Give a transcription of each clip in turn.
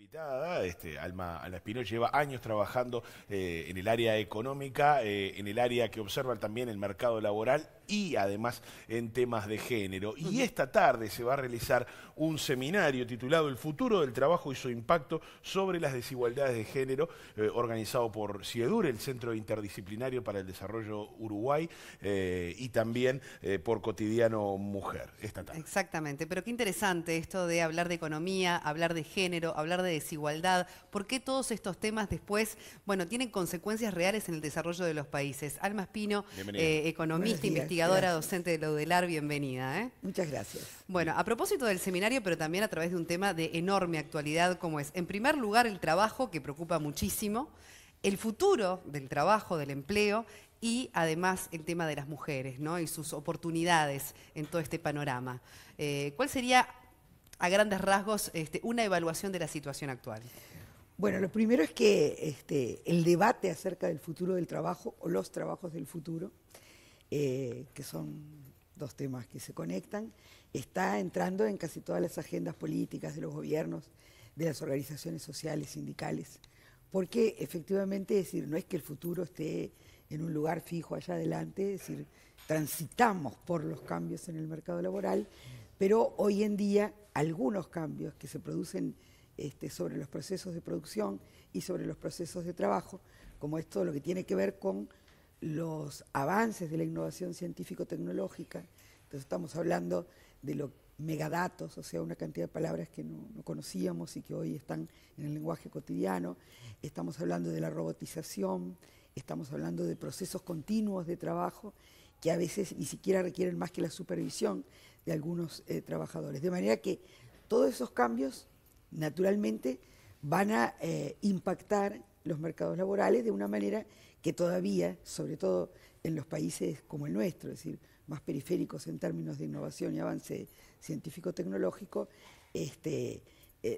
Invitada, Alma Espino, lleva años trabajando en el área económica, en el área que observa también el mercado laboral y además en temas de género. Y esta tarde se va a realizar un seminario titulado El futuro del trabajo y su impacto sobre las desigualdades de género, organizado por CIEDUR, el Centro Interdisciplinario para el Desarrollo Uruguay, y también por Cotidiano Mujer, esta tarde. Exactamente, pero qué interesante esto de hablar de economía, hablar de género, hablar de desigualdad. ¿Por qué todos estos temas después, bueno, tienen consecuencias reales en el desarrollo de los países? Alma Espino, economista, investigadora, docente de la UDELAR, bienvenida. Muchas gracias. Bueno, a propósito del seminario, pero también a través de un tema de enorme actualidad como es, en primer lugar, el trabajo, que preocupa muchísimo, el futuro del trabajo, del empleo, y además el tema de las mujeres, ¿no? Y sus oportunidades en todo este panorama. ¿Cuál sería, a grandes rasgos, una evaluación de la situación actual? Bueno, lo primero es que el debate acerca del futuro del trabajo o los trabajos del futuro, que son dos temas que se conectan, está entrando en casi todas las agendas políticas de los gobiernos, de las organizaciones sociales, sindicales, porque efectivamente, es decir, no es que el futuro esté en un lugar fijo allá adelante, es decir, transitamos por los cambios en el mercado laboral, pero hoy en día algunos cambios que se producen sobre los procesos de producción y sobre los procesos de trabajo, como esto lo que tiene que ver con los avances de la innovación científico-tecnológica. Entonces estamos hablando de los megadatos, o sea, una cantidad de palabras que no conocíamos y que hoy están en el lenguaje cotidiano. Estamos hablando de la robotización, estamos hablando de procesos continuos de trabajo que a veces ni siquiera requieren más que la supervisión de algunos trabajadores. De manera que todos esos cambios, naturalmente, van a impactar los mercados laborales de una manera que todavía, sobre todo en los países como el nuestro, es decir, más periféricos en términos de innovación y avance científico-tecnológico,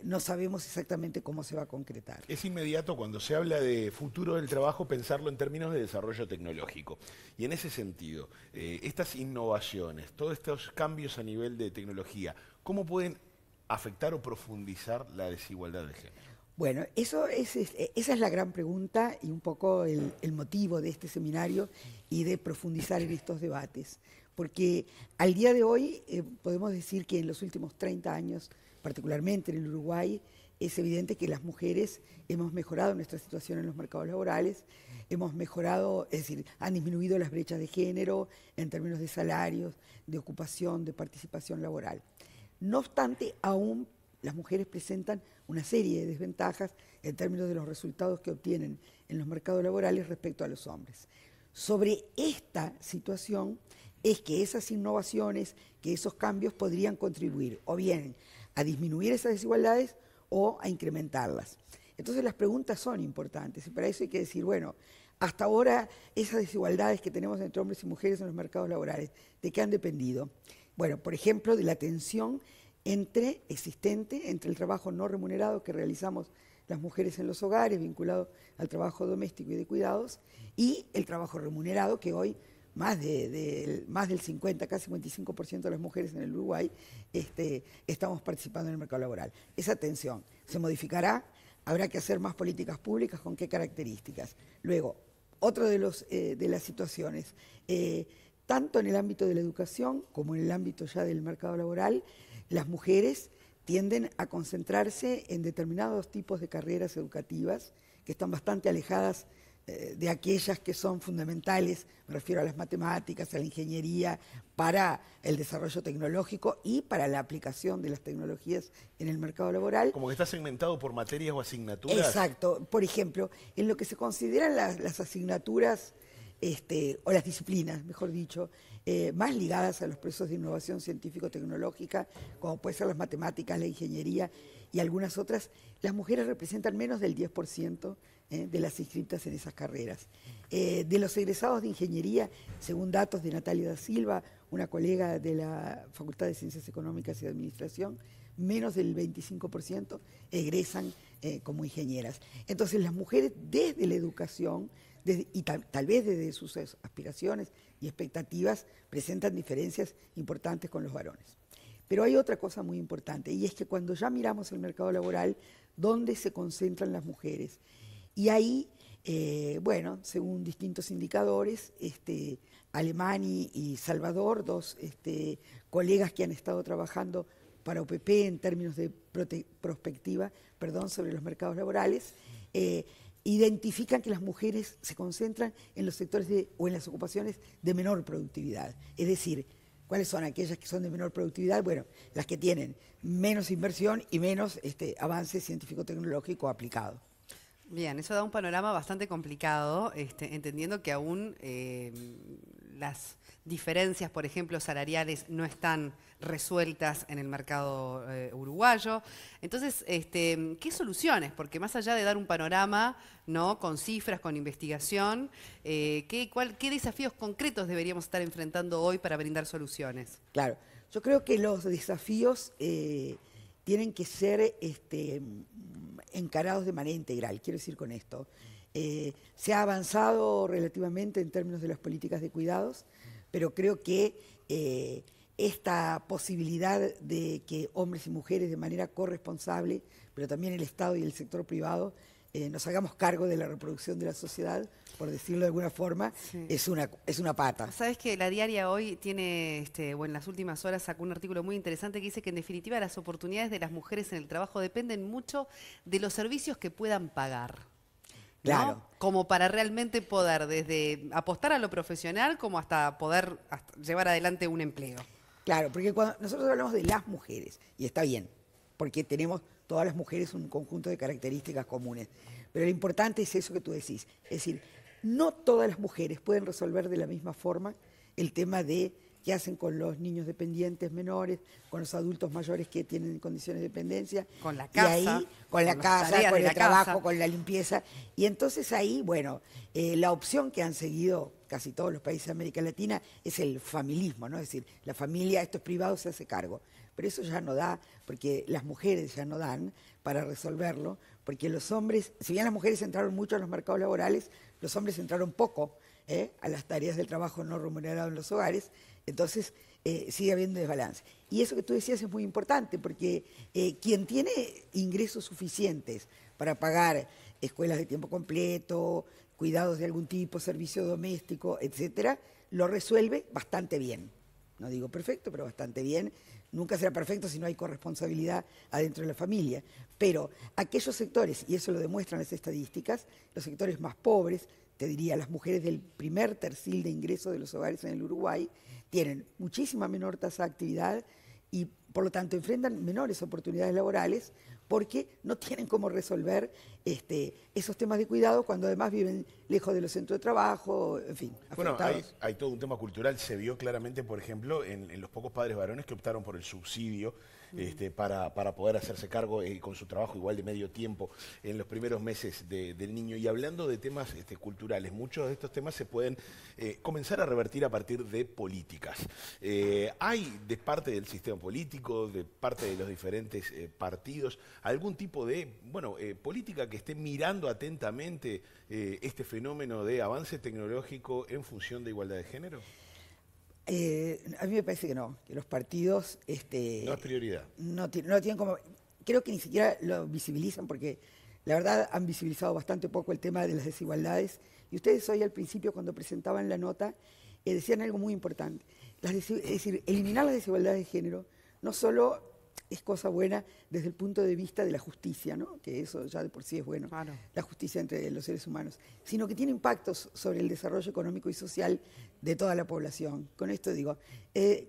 no sabemos exactamente cómo se va a concretar. Es inmediato cuando se habla de futuro del trabajo pensarlo en términos de desarrollo tecnológico. Y en ese sentido, estas innovaciones, todos estos cambios a nivel de tecnología, ¿cómo pueden afectar o profundizar la desigualdad de género? Bueno, esa es la gran pregunta y un poco el motivo de este seminario y de profundizar en estos debates. Porque al día de hoy podemos decir que en los últimos 30 años, particularmente en el Uruguay, es evidente que las mujeres hemos mejorado nuestra situación en los mercados laborales, hemos mejorado, es decir, han disminuido las brechas de género en términos de salarios, de ocupación, de participación laboral. No obstante, aún las mujeres presentan una serie de desventajas en términos de los resultados que obtienen en los mercados laborales respecto a los hombres. Sobre esta situación es que esas innovaciones, que esos cambios podrían contribuir o bien a disminuir esas desigualdades o a incrementarlas. Entonces las preguntas son importantes y para eso hay que decir, bueno, hasta ahora esas desigualdades que tenemos entre hombres y mujeres en los mercados laborales, ¿de qué han dependido? Bueno, por ejemplo, de la tensión existente entre el trabajo no remunerado que realizamos las mujeres en los hogares, vinculado al trabajo doméstico y de cuidados, y el trabajo remunerado, que hoy más del 50, casi 55% de las mujeres en el Uruguay estamos participando en el mercado laboral. Esa tensión se modificará, habrá que hacer más políticas públicas, ¿con qué características? Luego, otro de las situaciones, tanto en el ámbito de la educación como en el ámbito ya del mercado laboral, las mujeres tienden a concentrarse en determinados tipos de carreras educativas que están bastante alejadas de aquellas que son fundamentales, me refiero a las matemáticas, a la ingeniería, para el desarrollo tecnológico y para la aplicación de las tecnologías en el mercado laboral. Como que está segmentado por materias o asignaturas. Exacto. Por ejemplo, en lo que se consideran las asignaturas o las disciplinas, mejor dicho, más ligadas a los procesos de innovación científico-tecnológica, como puede ser las matemáticas, la ingeniería y algunas otras, las mujeres representan menos del 10% de las inscritas en esas carreras. De los egresados de ingeniería, según datos de Natalia da Silva, una colega de la Facultad de Ciencias Económicas y de Administración, menos del 25% egresan como ingenieras. Entonces las mujeres desde la educación, y tal vez desde sus aspiraciones y expectativas, presentan diferencias importantes con los varones. Pero hay otra cosa muy importante, y es que cuando ya miramos el mercado laboral, ¿dónde se concentran las mujeres? Y ahí, bueno, según distintos indicadores, Alemania y Salvador, dos colegas que han estado trabajando para OPP en términos de prospectiva, sobre los mercados laborales, identifican que las mujeres se concentran en los sectores o en las ocupaciones de menor productividad. Es decir, ¿cuáles son aquellas que son de menor productividad? Bueno, las que tienen menos inversión y menos avance científico-tecnológico aplicado. Bien, eso da un panorama bastante complicado, entendiendo que aún las diferencias, por ejemplo, salariales no están resueltas en el mercado uruguayo. Entonces, ¿qué soluciones? Porque más allá de dar un panorama, ¿no?, con cifras, con investigación, ¿qué desafíos concretos deberíamos estar enfrentando hoy para brindar soluciones? Claro, yo creo que los desafíos tienen que ser encarados de manera integral. Quiero decir con esto, se ha avanzado relativamente en términos de las políticas de cuidados, pero creo que esta posibilidad de que hombres y mujeres de manera corresponsable, pero también el Estado y el sector privado, nos hagamos cargo de la reproducción de la sociedad, por decirlo de alguna forma, sí, es una pata. Sabes que La Diaria hoy tiene, o en las últimas horas sacó un artículo muy interesante que dice que en definitiva las oportunidades de las mujeres en el trabajo dependen mucho de los servicios que puedan pagar, ¿no? Claro. Como para realmente poder desde apostar a lo profesional como hasta poder llevar adelante un empleo. Claro, porque cuando nosotros hablamos de las mujeres, y está bien, porque tenemos todas las mujeres un conjunto de características comunes, pero lo importante es eso que tú decís, es decir, no todas las mujeres pueden resolver de la misma forma el tema de qué hacen con los niños dependientes menores, con los adultos mayores que tienen condiciones de dependencia. Con la casa. Y ahí, con la casa, con el trabajo, con la limpieza. Y entonces ahí, bueno, la opción que han seguido casi todos los países de América Latina es el familismo, ¿no? Es decir, la familia, esto es privado, se hace cargo. Pero eso ya no da, porque las mujeres ya no dan para resolverlo, porque los hombres, si bien las mujeres entraron mucho a los mercados laborales, los hombres entraron poco a las tareas del trabajo no remunerado en los hogares, entonces sigue habiendo desbalance. Y eso que tú decías es muy importante, porque quien tiene ingresos suficientes para pagar escuelas de tiempo completo, cuidados de algún tipo, servicio doméstico, etcétera, lo resuelve bastante bien. No digo perfecto, pero bastante bien. Nunca será perfecto si no hay corresponsabilidad adentro de la familia. Pero aquellos sectores, y eso lo demuestran las estadísticas, los sectores más pobres, te diría las mujeres del primer tercil de ingreso de los hogares en el Uruguay, tienen muchísima menor tasa de actividad y por lo tanto enfrentan menores oportunidades laborales porque no tienen cómo resolver esos temas de cuidado cuando además viven lejos de los centros de trabajo, en fin. Bueno, hay todo un tema cultural, se vio claramente, por ejemplo, en los pocos padres varones que optaron por el subsidio para poder hacerse cargo con su trabajo igual de medio tiempo en los primeros meses del niño. Y hablando de temas culturales, muchos de estos temas se pueden comenzar a revertir a partir de políticas. ¿Hay de parte del sistema político, de parte de los diferentes partidos, algún tipo de política que esté mirando atentamente este fenómeno de avance tecnológico en función de igualdad de género? A mí me parece que no, que los partidos... no es prioridad. No tienen como... Creo que ni siquiera lo visibilizan porque la verdad han visibilizado bastante poco el tema de las desigualdades. Y ustedes hoy al principio cuando presentaban la nota decían algo muy importante. Es decir, eliminar las desigualdades de género no solo es cosa buena desde el punto de vista de la justicia, ¿no? Que eso ya de por sí es bueno, claro, la justicia entre los seres humanos, sino que tiene impactos sobre el desarrollo económico y social de toda la población. Con esto digo,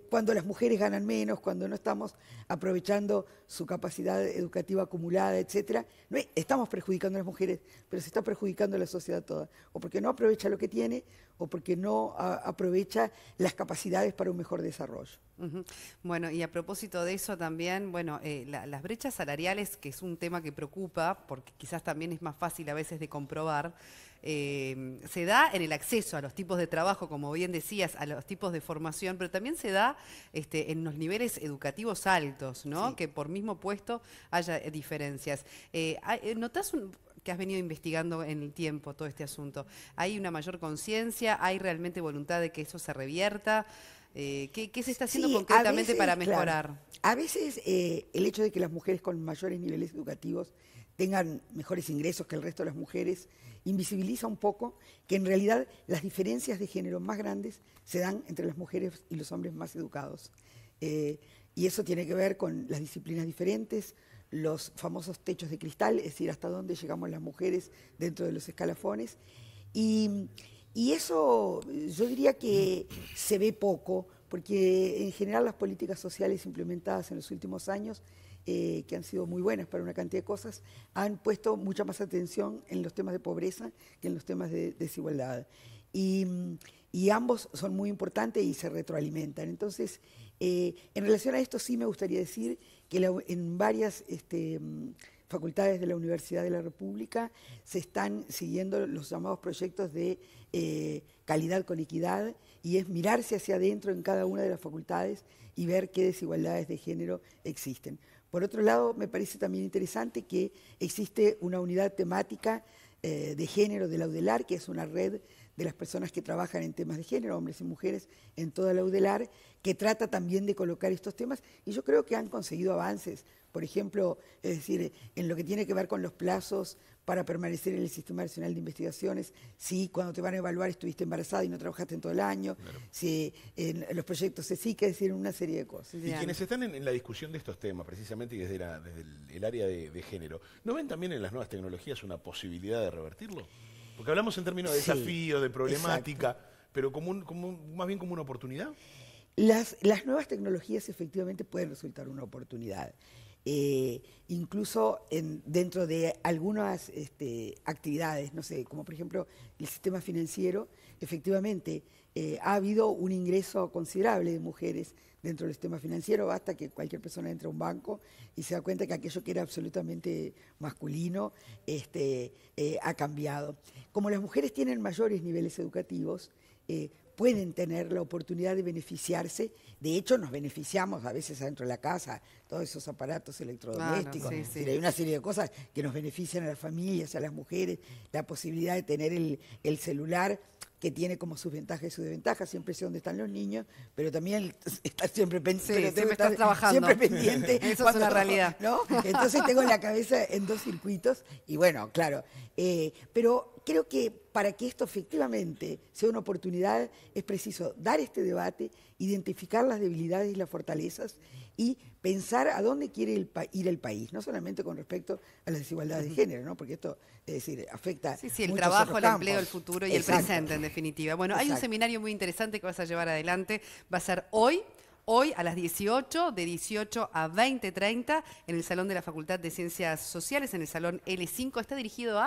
cuando las mujeres ganan menos, cuando no estamos aprovechando su capacidad educativa acumulada, etcétera, no estamos perjudicando a las mujeres, pero se está perjudicando a la sociedad toda, o porque no aprovecha lo que tiene, o porque no aprovecha las capacidades para un mejor desarrollo. Bueno, y a propósito de eso también, las brechas salariales, que es un tema que preocupa, porque quizás también es más fácil a veces de comprobar, se da en el acceso a los tipos de trabajo, como bien decías, a los tipos de formación, pero también se da en los niveles educativos altos, ¿no? Sí. Que por mismo puesto haya diferencias. ¿Notás que has venido investigando en el tiempo todo este asunto? ¿Hay una mayor conciencia? ¿Hay realmente voluntad de que eso se revierta? ¿Qué se está haciendo Sí, concretamente veces, para claro, mejorar? a veces el hecho de que las mujeres con mayores niveles educativos tengan mejores ingresos que el resto de las mujeres invisibiliza un poco que en realidad las diferencias de género más grandes se dan entre las mujeres y los hombres más educados. Y eso tiene que ver con las disciplinas diferentes, los famosos techos de cristal, es decir, hasta dónde llegamos las mujeres dentro de los escalafones. Y eso yo diría que se ve poco, porque en general las políticas sociales implementadas en los últimos años, que han sido muy buenas para una cantidad de cosas, han puesto mucha más atención en los temas de pobreza que en los temas de desigualdad. Y ambos son muy importantes y se retroalimentan. Entonces, en relación a esto sí me gustaría decir que en varias facultades de la Universidad de la República se están siguiendo los llamados proyectos de calidad con equidad, y es mirarse hacia adentro en cada una de las facultades y ver qué desigualdades de género existen. Por otro lado, me parece también interesante que existe una unidad temática de género de la UDELAR, que es una red de las personas que trabajan en temas de género, hombres y mujeres, en toda la UDELAR, que trata también de colocar estos temas, y yo creo que han conseguido avances. Por ejemplo, es decir, en lo que tiene que ver con los plazos para permanecer en el Sistema Nacional de Investigaciones, si cuando te van a evaluar estuviste embarazada y no trabajaste en todo el año, claro, si en los proyectos CSIC, es decir, una serie de cosas. Y quienes están en la discusión de estos temas, precisamente desde el área de género, ¿no ven también en las nuevas tecnologías una posibilidad de revertirlo? Porque hablamos en términos de desafío, de problemática, exacto, pero más bien como una oportunidad. Las nuevas tecnologías efectivamente pueden resultar una oportunidad. Incluso dentro de algunas actividades, no sé, como por ejemplo el sistema financiero, efectivamente ha habido un ingreso considerable de mujeres dentro del sistema financiero. Basta que cualquier persona entre a un banco y se da cuenta que aquello que era absolutamente masculino ha cambiado. Como las mujeres tienen mayores niveles educativos, pueden tener la oportunidad de beneficiarse. De hecho, nos beneficiamos a veces adentro de la casa, todos esos aparatos electrodomésticos. Claro, sí. Hay una serie de cosas que nos benefician a las familias, a las mujeres, la posibilidad de tener el celular, que tiene como sus ventajas y sus desventajas. Siempre sé dónde están los niños, pero también está siempre pendiente. Sí, siempre estás trabajando. Siempre pendiente. Eso es una realidad. ¿No? Entonces tengo la cabeza en dos circuitos y bueno, claro. Pero creo que para que esto efectivamente sea una oportunidad es preciso dar este debate, identificar las debilidades y las fortalezas y pensar a dónde quiere ir el país, no solamente con respecto a las desigualdades de género, ¿no? Porque esto, es decir, afecta el muchos trabajo, otros el campos. empleo, el futuro y Exacto. el presente, en definitiva. Bueno, hay un Exacto. seminario muy interesante que vas a llevar adelante, va a ser hoy a las 18, de 18 a 20:30, en el Salón de la Facultad de Ciencias Sociales, en el Salón L5. ¿Está dirigido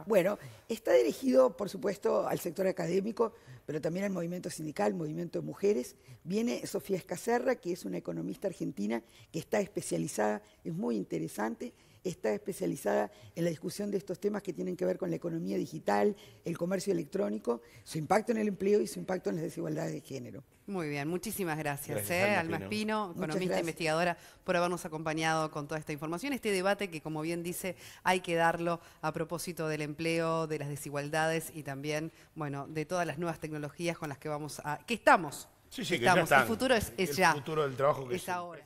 Bueno, está dirigido, por supuesto, al sector académico, pero también al movimiento sindical, movimiento de mujeres. Viene Sofía Escacerra, que es una economista argentina que está especializada, es muy interesante, está especializada en la discusión de estos temas que tienen que ver con la economía digital, el comercio electrónico, su impacto en el empleo y su impacto en las desigualdades de género. Muy bien, muchísimas gracias, Alma Alma Espino, economista, investigadora, por habernos acompañado con toda esta información. Este debate que, como bien dice, hay que darlo a propósito del empleo, de las desigualdades y también, bueno, de todas las nuevas tecnologías con las que estamos. Sí, que ya están. El futuro es ya. El futuro del trabajo que es ahora.